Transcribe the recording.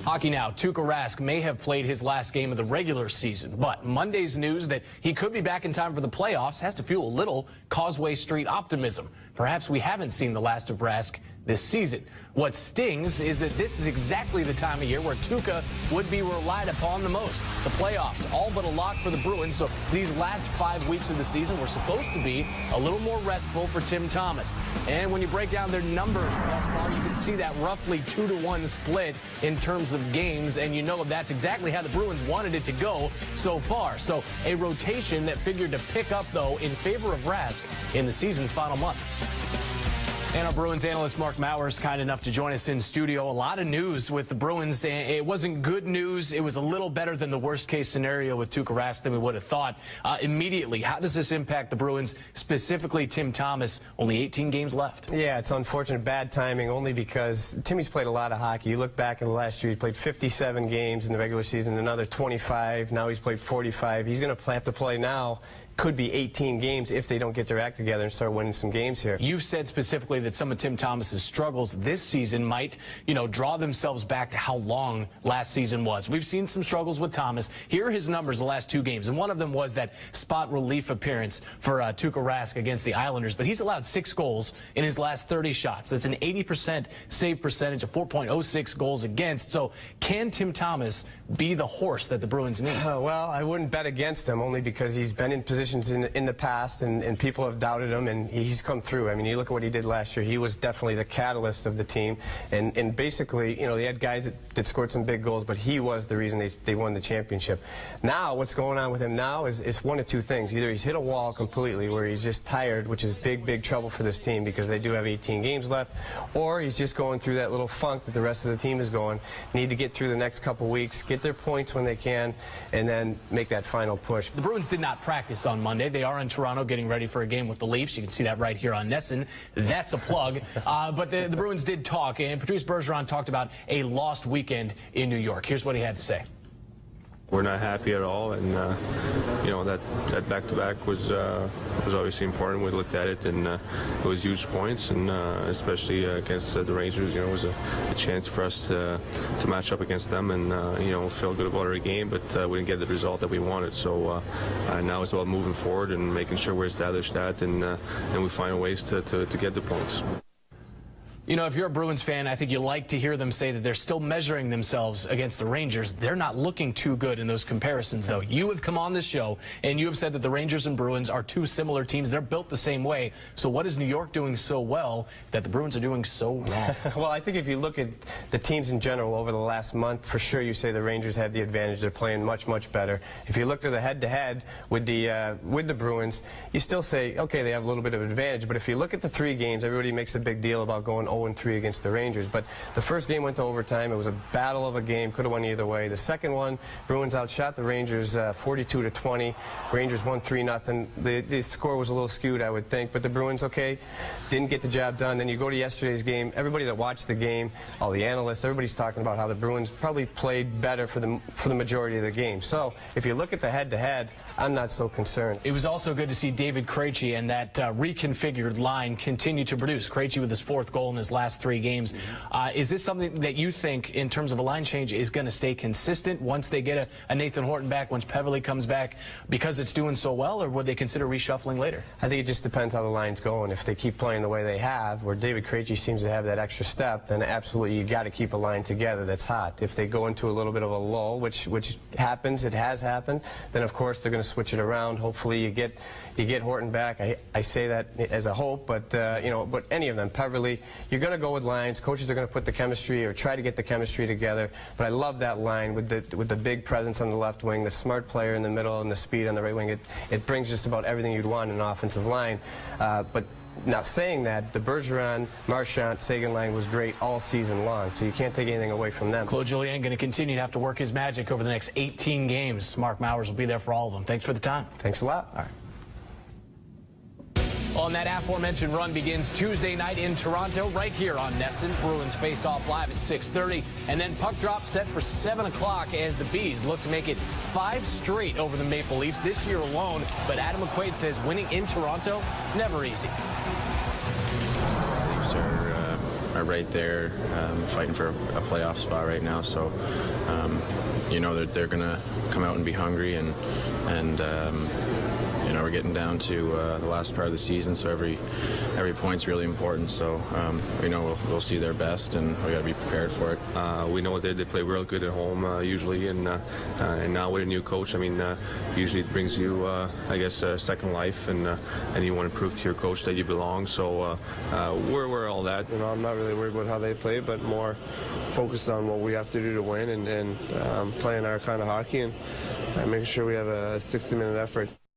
Hockey now. Tuukka Rask may have played his last game of the regular season, but Monday's news that he could be back in time for the playoffs has to fuel a little Causeway Street optimism. Perhaps we haven't seen the last of Rask this season. What stings is that this is exactly the time of year where Tuukka would be relied upon the most. The playoffs, all but a lock for the Bruins, so these last 5 weeks of the season were supposed to be a little more restful for Tim Thomas. And when you break down their numbers thus far, you can see that roughly 2-to-1 split in terms of games, and you know that's exactly how the Bruins wanted it to go so far. So a rotation that figured to pick up, though, in favor of Rask in the season's final month. And our Bruins analyst Mark Mowers kind enough to join us in studio. A lot of news with the Bruins. It wasn't good news. It was a little better than the worst case scenario with Tuukka Rask than we would have thought. Immediately, how does this impact the Bruins, specifically Tim Thomas? Only 18 games left. Yeah, it's unfortunate, bad timing, only because Timmy's played a lot of hockey. You look back in the last year, he played 57 games in the regular season, another 25. Now he's played 45. He's going to have to play now. Could be 18 games if they don't get their act together and start winning some games here. You've said specifically that some of Tim Thomas's struggles this season might, draw themselves back to how long last season was. We've seen some struggles with Thomas. Here are his numbers the last 2 games, and one of them was that spot relief appearance for Tuukka Rask against the Islanders, but he's allowed 6 goals in his last 30 shots. That's an 80% save percentage, a 4.06 goals against. So can Tim Thomas be the horse that the Bruins need? Well, I wouldn't bet against him, only because he's been in position in the past, and people have doubted him, and he's come through. I mean, you look at what he did last year. He was definitely the catalyst of the team, and basically, they had guys that scored some big goals, but he was the reason they won the championship. Now, what's going on with him now is one of 2 things. Either he's hit a wall completely, where he's just tired, which is big trouble for this team because they do have 18 games left, or he's just going through that little funk that the rest of the team is going. Need to get through the next couple weeks, get their points when they can, and then make that final push. The Bruins did not practice on Monday. They are in Toronto getting ready for a game with the Leafs. You can see that right here on NESN. That's a plug. But the Bruins did talk, and Patrice Bergeron talked about a lost weekend in New York. Here's what he had to say. We're not happy at all, and that back-to-back was obviously important. We looked at it, and it was huge points, and especially against the Rangers, it was a chance for us to match up against them and feel good about our game, but we didn't get the result that we wanted. So now it's about moving forward and making sure we establish that, and we find ways to get the points. If you're a Bruins fan, I think you like to hear them say that they're still measuring themselves against the Rangers. They're not looking too good in those comparisons, though. You have come on this show, and you have said that the Rangers and Bruins are 2 similar teams. They're built the same way. So what is New York doing so well that the Bruins are doing so wrong? Well, I think if you look at the teams in general over the last month, for sure you say the Rangers have the advantage. They're playing much better. If you look at the head-to-head with the Bruins, you still say, okay, they have a little bit of advantage. But if you look at the 3 games, everybody makes a big deal about going 0-3 against the Rangers. But the first game went to overtime. It was a battle of a game. Could have won either way. The second one, Bruins outshot the Rangers 42-20. Rangers won 3-0. The score was a little skewed, I would think. But the Bruins, okay, didn't get the job done. Then you go to yesterday's game. Everybody that watched the game, all the analysts, everybody's talking about how the Bruins probably played better for the majority of the game. So if you look at the head-to-head, I'm not so concerned. It was also good to see David Krejci and that reconfigured line continue to produce. Krejci with his 4th goal in his last 3 games. Is this something that you think, in terms of a line change, is going to stay consistent once they get a Nathan Horton back, once Peverley comes back, because it's doing so well, or would they consider reshuffling later? I think it just depends how the line's going. If they keep playing the way they have, where David Krejci seems to have that extra step, then absolutely you got to keep a line together that's hot. If they go into a little bit of a lull, which happens, it has happened, then of course they're going to switch it around. Hopefully you get Horton back. I say that as a hope, but but any of them, Peverley, you're going to go with lines. Coaches are going to put the chemistry or try to get the chemistry together. But I love that line with the big presence on the left wing, the smart player in the middle, and the speed on the right wing. It brings just about everything you'd want in an offensive line. But now saying that, the Bergeron, Marchand, Seguin line was great all season long, so you can't take anything away from them. Claude Julien going to continue to have to work his magic over the next 18 games. Mark Mowers will be there for all of them. Thanks for the time. Thanks a lot. All right. Well, and that aforementioned run begins Tuesday night in Toronto, right here on NESN. Bruins face off live at 6:30, and then puck drop set for 7 o'clock as the Bees look to make it 5 straight over the Maple Leafs this year alone. But Adam McQuaid says winning in Toronto, never easy. Leafs are right there fighting for a playoff spot right now. So, you know, they're going to come out and be hungry, and you know, we're getting down to the last part of the season, so every point's really important. So, you know, we'll see their best, and we got to be prepared for it. We know they play real good at home usually, and now with a new coach, I mean, usually it brings you, I guess, a second life, and you want to prove to your coach that you belong. So we're all that. You know, I'm not really worried about how they play, but more focused on what we have to do to win, and playing our kind of hockey, and making sure we have a 60-minute effort.